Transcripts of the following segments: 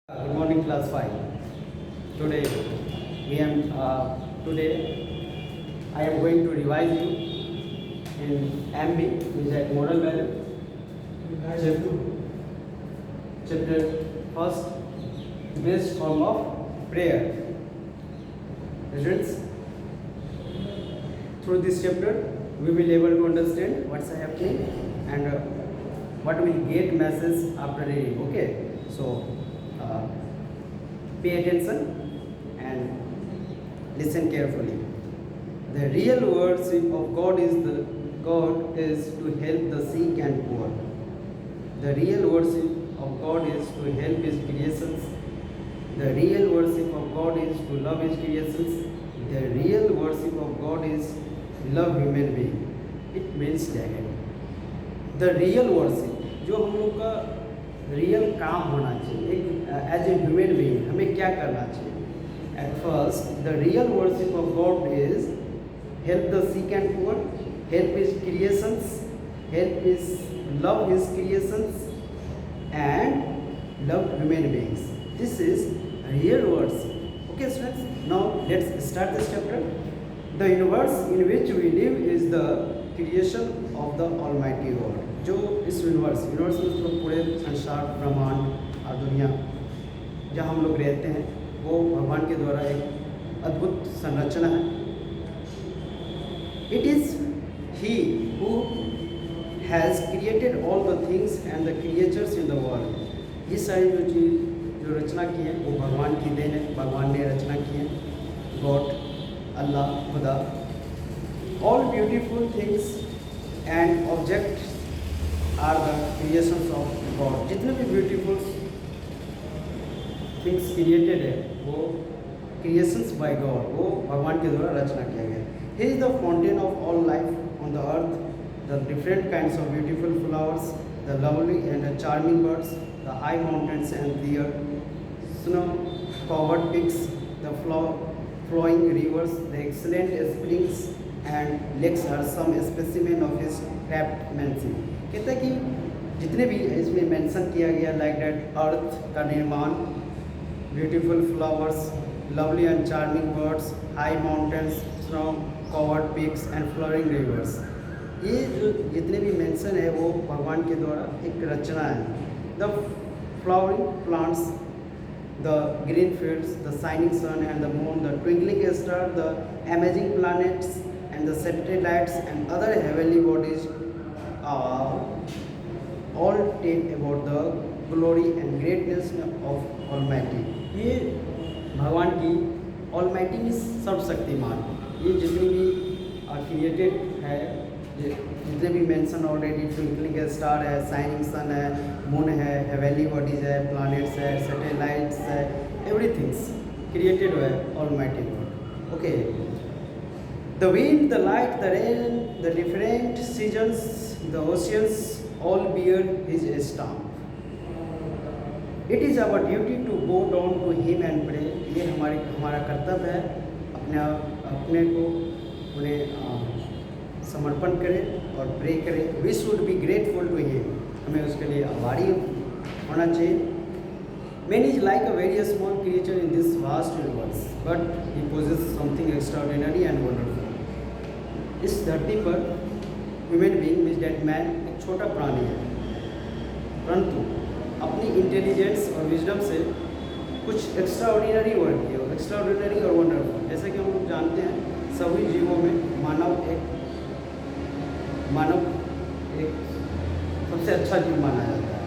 Good morning, class 5. Today today I am going to revise you in MB, which is at moral value. Chapter first, best form of prayer. Students, through this chapter we will able to understand what's happening and what will get message after reading. Okay, so pay attention and listen carefully. The real worship of God is to help the sick and poor. The real worship of God is to help His creations. The real worship of God is to love His creations. The real worship of God is love human being. It means that the real worship जो हम लोग का real काम होना चाहिए एक as a human being हमें क्या करना चाहिए at first the real worship of God is help the sick and poor help his creations help his love his creations and love human beings this is real worship okay students now let's start this chapter the universe in which we live is the creation of the almighty God जो इस universe में पूरे संसार ब्रह्मांड और दुनिया जहाँ हम लोग रहते हैं वो भगवान के द्वारा एक अद्भुत संरचना है it is he who has created all the things and the creatures in the world ये सारी जो चीज़ जो रचना की है वो भगवान की देन है भगवान ने रचना की है गॉड अल्लाह खुदा all beautiful things and objects are the creations of God जितने भी ब्यूटीफुल थिंग्स क्रिएटेड है वो क्रिएशंस बाय गॉड वो भगवान के द्वारा रचना किया गया he is the fountain of all life on the earth the different kinds of beautiful flowers the lovely and the charming birds the high mountains and their snow covered peaks the flowing rivers the excellent springs and lakes are some specimen of his craftsmanship कहता है कि जितने भी इसमें mention किया गया like that earth का निर्माण beautiful flowers lovely and charming birds high mountains snow covered peaks and flowing rivers ये जो जितने भी मेंशन है वो भगवान के द्वारा एक रचना है the flowering plants the green fields, the shining sun and the moon, the twinkling star, the amazing planets and the satellites and other heavenly bodies all tell about the glory and greatness of Almighty. ये भगवान की Almighty में सर्वशक्तिमान ये जितनी भी created है जितने भी मेंशन ऑलरेडी ट्विंकलिंग स्टार है शाइनिंग सन है मून है हेवनली बॉडीज है प्लैनेट्स है सैटेलाइट्स है एवरीथिंग्स क्रिएटेड है almighty God okay the wind the light the rain the different seasons the oceans all bear his stamp it is our duty to go down to him and pray ये हमारा कर्तव्य है अपने को उन्हें समर्पण करें और प्रे करें we should be grateful to him हमें उसके लिए आभारी होना चाहिए man is like a very small creature in this vast universe but he possesses something extraordinary and wonderful इस धरती पर human being means that man एक छोटा प्राणी है परंतु अपनी इंटेलिजेंस और विजडम से कुछ एक्स्ट्राऑर्डिनरी वर्क किया एक्स्ट्राऑर्डिनरी और वंडरफुल जैसा कि हम लोग जानते हैं सभी जीवों में मानव एक सबसे अच्छा जीव माना जाता है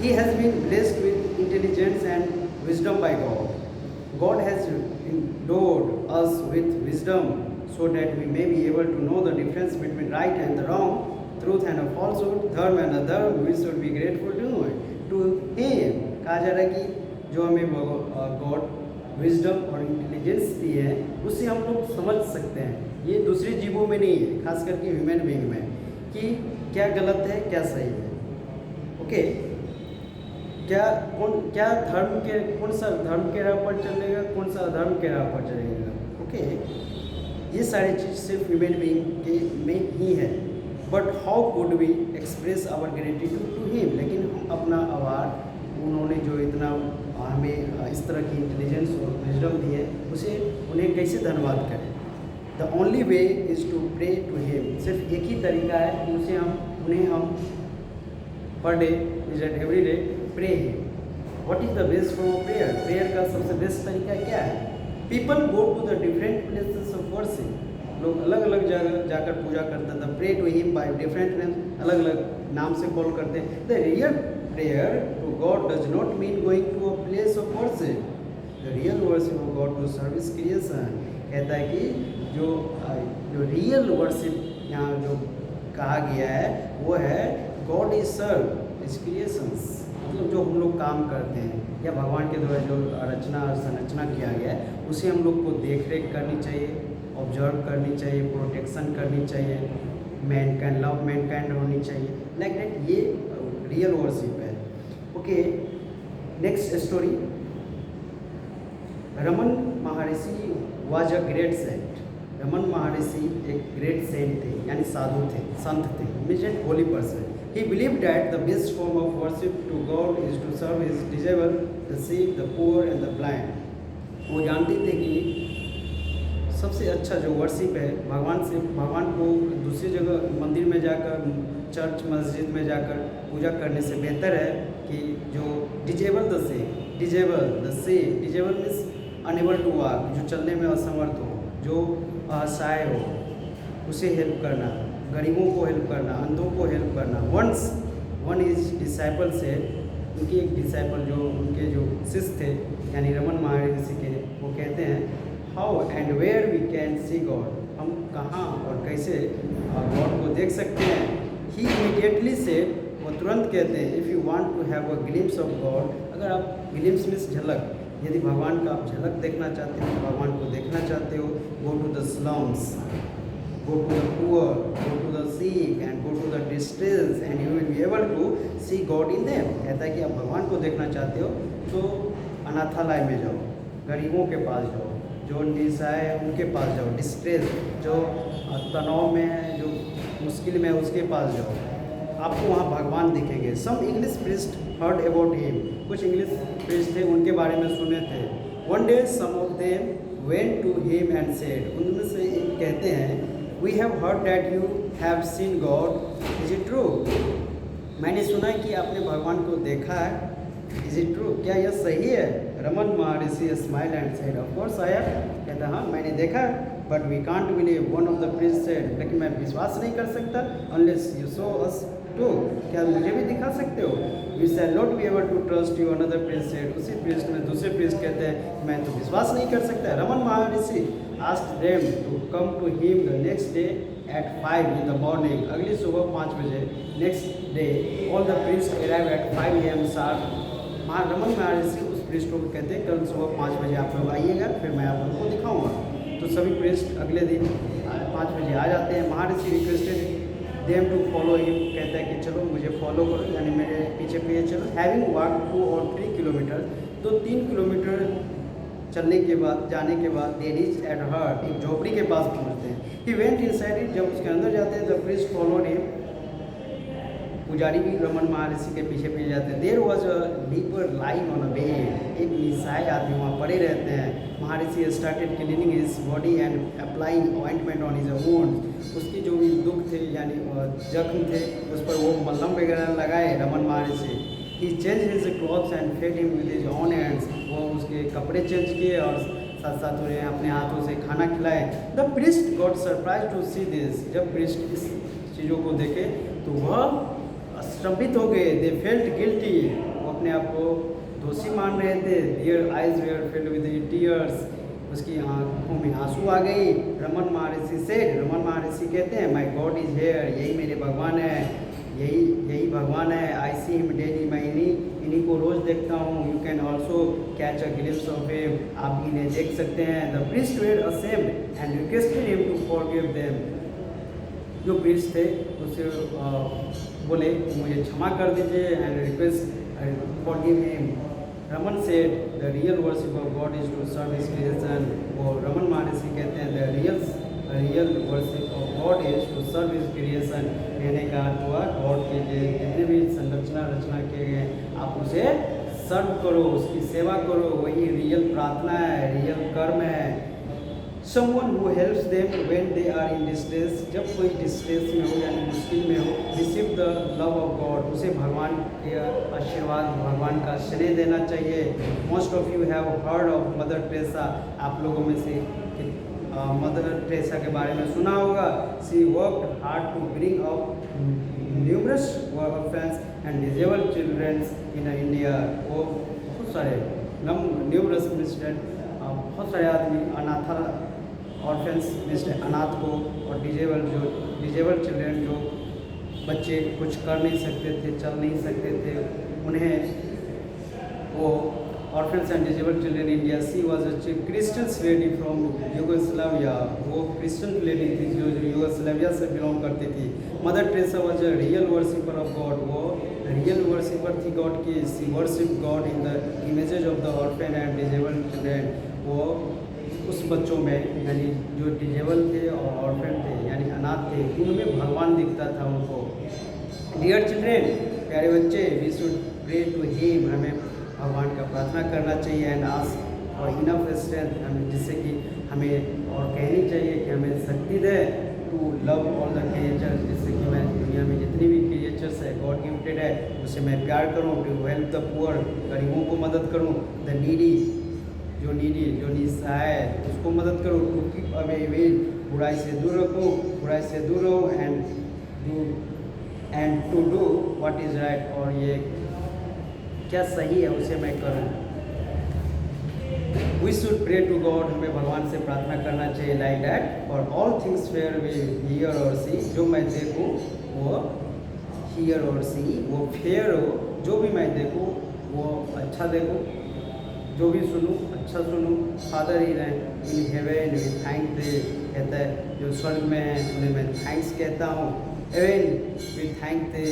he has been blessed with intelligence and wisdom by God God has endowed us with wisdom so that we may be able to know the difference between right and the wrong truth and a falsehood dharma and adharma we should be grateful to him कहा जा रहा है कि जो हमें God wisdom और intelligence दी है उससे हम लोग समझ सकते हैं ये दूसरे जीवों में नहीं है खास करके ह्यूमन बीइंग में कि क्या गलत है क्या सही है ओके क्या धर्म के कौन सा धर्म के राह पर चलेगा कौन सा अधर्म के राह पर चलेगा ओके ये सारी चीज़ सिर्फ ह्यूमन बीइंग के में ही है but how could we express our gratitude to him लेकिन हम अपना आभार उन्होंने जो इतना हमें इस तरह की इंटेलिजेंस और विजडम दी है, उसे उन्हें कैसे धन्यवाद करें। The only way is to pray to him, सिर्फ एक ही तरीका है कि उन्हें हम पर day is at every day pray him. What is the best form of prayer? Prayer का सबसे बेस्ट तरीका क्या है? People go to the different places of worship, लोग अलग अलग जगह जाकर पूजा करते हैं। The pray to him by different names, अलग अलग नाम से कॉल करते हैं। The real prayer to God does not mean going to a place of worship, the real worship of God to service creation. कहता है कि जो रियल वर्शिप यहाँ जो कहा गया है वो है God is serve is creations, मतलब जो हम लोग काम करते हैं या भगवान के द्वारा जो रचना और संरचना किया गया है उसे हम लोग को देख रेख करनी चाहिए, ऑब्जर्व करनी चाहिए, प्रोटेक्शन करनी चाहिए, मैनकाइंड लव मैनकाइंड होनी चाहिए, लाइक दैट। ये रियल वर्शिप है। Okay, next story. Raman Maharshi was a great saint. Raman Maharshi एक ग्रेट सेंट थे, यानी साधु थे, संत थे, means an holy person. He believed that the best form of worship to God is to serve His disabled, the sick, the poor and the blind. वो जानते थे कि सबसे अच्छा जो वर्शिप है भगवान को दूसरी जगह मंदिर में जाकर, चर्च मस्जिद में जाकर पूजा करने से बेहतर है कि जो disable the means unable to walk, जो चलने में असमर्थ हो, जो असहाय हो, उसे हेल्प करना, गरीबों को हेल्प करना, अंधों को हेल्प करना। वन इज डिसाइपल से, उनकी एक डिसाइपल जो उनके जो शिष्य थे यानी रमन महर्षि के, वो कहते हैं how and where we can see God, हम कहाँ और कैसे गॉड को देख सकते हैं। ही इमीडिएटली से, वो तुरंत कहते हैं if you want to have a glimpse of God, अगर आप ग्लिम्स मीन्स झलक, यदि भगवान का आप झलक देखना चाहते हो, भगवान को देखना चाहते हो, go to the slums, go to the poor, go to the sick and go to the distress and you will be able to see God in them। कहता है कि आप भगवान को देखना चाहते हो तो अनाथालय में जाओ, गरीबों के पास जाओ, जो निसहाय है उनके पास जाओ, डिस्ट्रेस जो तनाव में है, जो मुश्किल में है उसके पास जाओ, आपको वहाँ भगवान दिखेंगे। Some English priest heard about him, कुछ इंग्लिश प्रीस्ट थे उनके बारे में सुने थे। One day some of them went to him and said, उनमें से एक कहते हैं We have heard that you have seen God. Is it true? मैंने सुना है कि आपने भगवान को देखा है। Is it true? क्या यह सही है? रमन महर्षि smiled and said, Of course I have. कहता हाँ मैंने देखा है, but we can't believe. One of the priests said, लेकिन मैं विश्वास नहीं कर सकता unless you show us too. क्या मुझे भी दिखा सकते हो? We shall not be able to trust you. Another priest said. उसी priest में दूसरे priest कहते हैं मैं तो विश्वास नहीं कर सकता। रमन महर्षि asked them to come to him the next day at 5 in the morning. अगली सुबह 5 बजे, next day all the priests arrived at 5 AM sharp. Raman महर्षि उस प्रीस्ट को कहते हैं कल सुबह 5 बजे आप लोग आइएगा, फिर मैं आप लोगों को दिखाऊंगा। तो सभी प्रीस्ट अगले दिन 5 बजे आ जाते हैं। Maharshi requested them to follow him, कहता है कि चलो मुझे फॉलो करो, यानी मेरे पीछे पीछे चलो। हैविंग वॉक 2 or 3 किलोमीटर, तो 3 किलोमीटर चलने के बाद, जाने के बाद दे रीच एट हर्ट, एक झोपड़ी के पास पहुंचते हैं। ही वेंट इनसाइड इट, जब उसके अंदर जाते हैं द प्रीस्ट फॉलोड हिम, पुजारी भी रमन महर्षि के पीछे पीछे जाते हैं। There was a leper lying on a bed, एक निसाय आदमी वहाँ पड़े रहते हैं। Maharshi started cleaning his body and applying ointment on his wounds, उसकी जो भी दुख थे यानी जख्म थे उस पर वो मलहम वगैरह लगाए Raman Maharshi. He change his clothes and fed him with his own hands, वो उसके कपड़े चेंज किए और साथ साथ उन्हें अपने हाथों से खाना खिलाए। The priest got surprise to see this, जब प्रीस्ट इस चीज़ों को देखे तो वह स्तंभित हो गए। दे फेल्ट गिल्टी, वो अपने आप को दोषी मान रहे थे। Their eyes were filled with tears, उसकी आंखों में आंसू आ गई। रमन महर्षि से, रमन महर्षि कहते हैं माय गॉड इज हेयर, यही मेरे भगवान है, यही भगवान है। आई सी हिम डेली, मैं इन्हीं को रोज़ देखता हूँ। You can also catch a glimpse of him, आप इन्हें देख सकते हैं। The priest were ashamed and requested him to forgive them, जो प्रीस्ट थे उससे बोले मुझे क्षमा कर दीजिए and request forgive him. Raman said the real worship of God is to serve his creation, वो रमन महर्षि कहते हैं the real worship of God is to serve his creation. कहने का अर्थ हुआ गॉड के जितने भी रचना किए गए आप उसे सर्व करो, उसकी सेवा करो, वही रियल प्रार्थना है, रियल कर्म है। Someone who helps them when they are in distress, जब कोई डिस्ट्रेस में हो यानी मुश्किल में हो, receive the love of God, उसे भगवान के आशीर्वाद, भगवान का स्नेह देना चाहिए। Most of you have heard of Mother Teresa, आप लोगों में से मदर टेरेसा के बारे में सुना होगा। She worked hard to bring up numerous orphans and disabled children in India। वो बहुत सारे numerous बहुत सारे आदमी अनाथ ऑर्फेंस अनाथ को और डिजेबल चिल्ड्रेन जो बच्चे कुछ कर नहीं सकते थे, चल नहीं सकते थे, उन्हें वो orphans and disable children India. She was a Christian lady from Yugoslavia. वो क्रिश्चियन लेडी थी जो यूगोस्लाविया से बिलोंग करती थी। Mother Teresa was a real worshipper of God. वो रियल वर्शिपर थी गॉड की। She worship God in the images of the orphan and disable children. वो उस बच्चों में यानी जो डिजेबल थे और ऑर्फेन थे यानी अनाथ थे, उनमें भगवान दिखता था उनको। डियर चिल्ड्रेन, प्यारे बच्चे, we should pray to him. हमें भगवान का प्रार्थना करना चाहिए and ask for enough strength, हमें जिससे कि हमें और कहनी चाहिए कि हमें शक्ति दे to love all the creatures, जिससे कि मैं दुनिया में जितनी भी क्रिएचर्स है गॉड गिफ्टेड है उसे मैं प्यार करूँ। टू हेल्प द पुअर, गरीबों को मदद करूँ। द नीडी, जो निस्सहाय है उसको मदद करो। टू कीप अवे इविल, बुराई से दूर रखो, बुराई से दूर रहो। And to do what is right, और ये क्या सही है उसे मैं करूँ। We should pray to God, हमें भगवान से प्रार्थना करना चाहिए like that for all things fair we hear और सी, जो मैं देखूँ वो हियर और सी वो फेयर हो, जो भी मैं देखूँ वो अच्छा देखूँ, जो भी सुनूँ अच्छा सुनूँ। फादर ही रहे इन हेवन वी थैंक दे, कहता है जो स्वर्ग में है उन्हें मैं थैंक्स कहता हूँ। Heaven we thank thee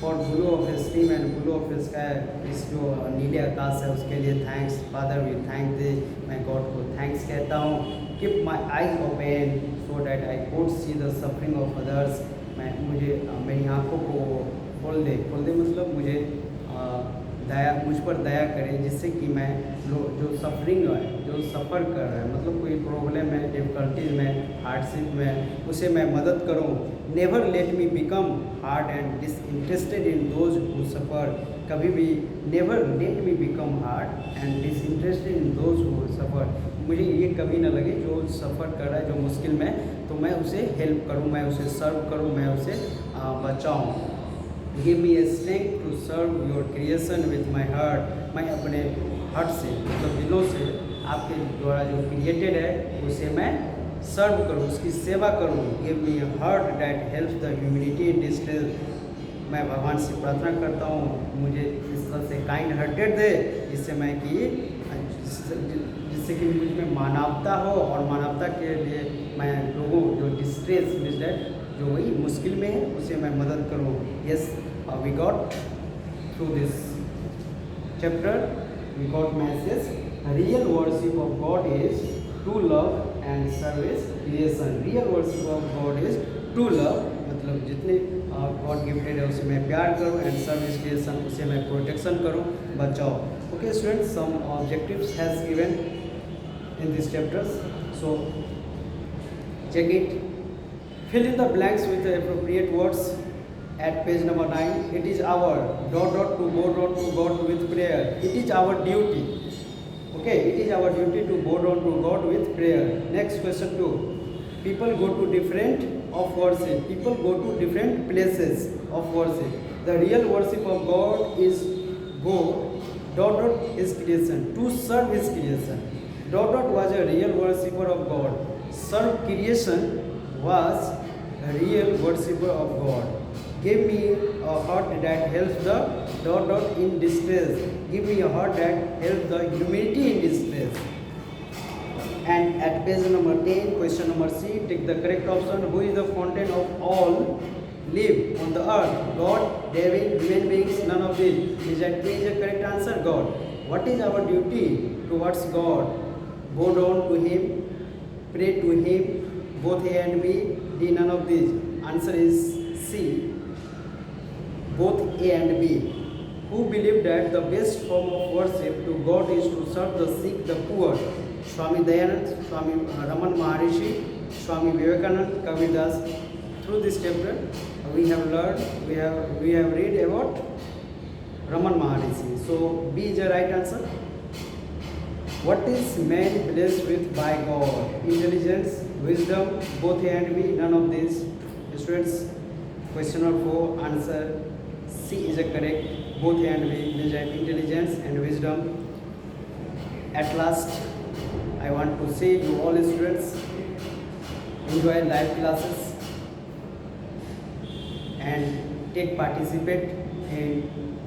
for blue of steam and blue of sky, इस जो नीले आकाश है उसके लिए thanks. Father we thank thee, मैं गॉड को थैंक्स कहता हूँ। Keep my eyes open so that I could see the suffering of others, मुझे मेरी आँखों को खोल दे मतलब मुझे दया, मुझ पर दया करें, जिससे कि मैं जो सफरिंग है, जो सफ़र कर रहा है, मतलब कोई प्रॉब्लम है, डिफ़िकल्टीज में, हार्डशिप में, उसे मैं मदद करूं। Never let me become hard and disinterested in those who suffer, कभी भी never let me become hard and disinterested in those who suffer, मुझे ये कभी ना लगे जो सफ़र कर रहा है, जो मुश्किल में, तो मैं उसे हेल्प करूं, मैं उसे सर्व करूं, मैं उसे बचाऊं। Give me a strength to serve your creation with my heart, मैं अपने हार्ट से, मतलब दिलों से आपके द्वारा जो क्रिएटेड है उसे मैं सर्व करूँ, उसकी सेवा करूँ। Give me A heart that helps the humanity in distress, मैं भगवान से प्रार्थना करता हूँ मुझे इस तरह से काइंड हार्टेड दे, जिससे मैं जिससे कि मुझ में मानवता हो, और मानवता के लिए मैं लोगों जो डिस्ट्रेस मिसडेड जो वही मुश्किल में है उसे मैं मदद करूँ। Yes, we got through this chapter we got message real worship of God is to love and service creation. Real worship of God is to love, मतलब जितने गॉड गिफ्टेड है उसे मैं प्यार करूँ, एंड सर्विस क्रिएशन उसे मैं protection करूँ, बचाओ। Okay students, some objectives has given in these chapters, so check it. Fill in the blanks with the appropriate words at page number 9. It is our ... to go to God with prayer. It is our duty. Okay, it is our duty to go to God with prayer. Next question 2. People go to different of worship. People go to different places of worship. The real worship of God is go ... His creation, to serve His creation. ... was a real worshipper of God. Serve creation was a real worshipper of God. Give me a heart that helps the ... in distress. Give me a heart that helps the humanity in distress. And at page number 10, question number C, take the correct option. Who is the fountain of all live on the earth? God, devil, human beings, none of these. Is that A is the correct answer? God. What is our duty towards God? Go down to Him, pray to Him, both A and B, D, none of these. Answer is C, both A and B. who believed that the best form of worship to God is to serve the sick, the poor. Swami Dayanand, Swami Raman Maharishi, Swami Vivekananda, Kavirdas. Through this chapter, we have learned, we have read about Raman Maharishi. So, B is the right answer. What is man blessed with by God? Intelligence, wisdom, both A and B, none of these. Students, question number 4, answer C is a correct. Both A and B, intelligence and wisdom. At last, I want to say to all students, enjoy live classes and participate in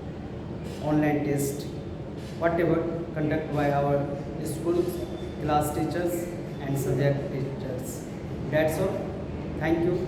online test, whatever conducted by our school class teachers and subject teachers. That's all. Thank you.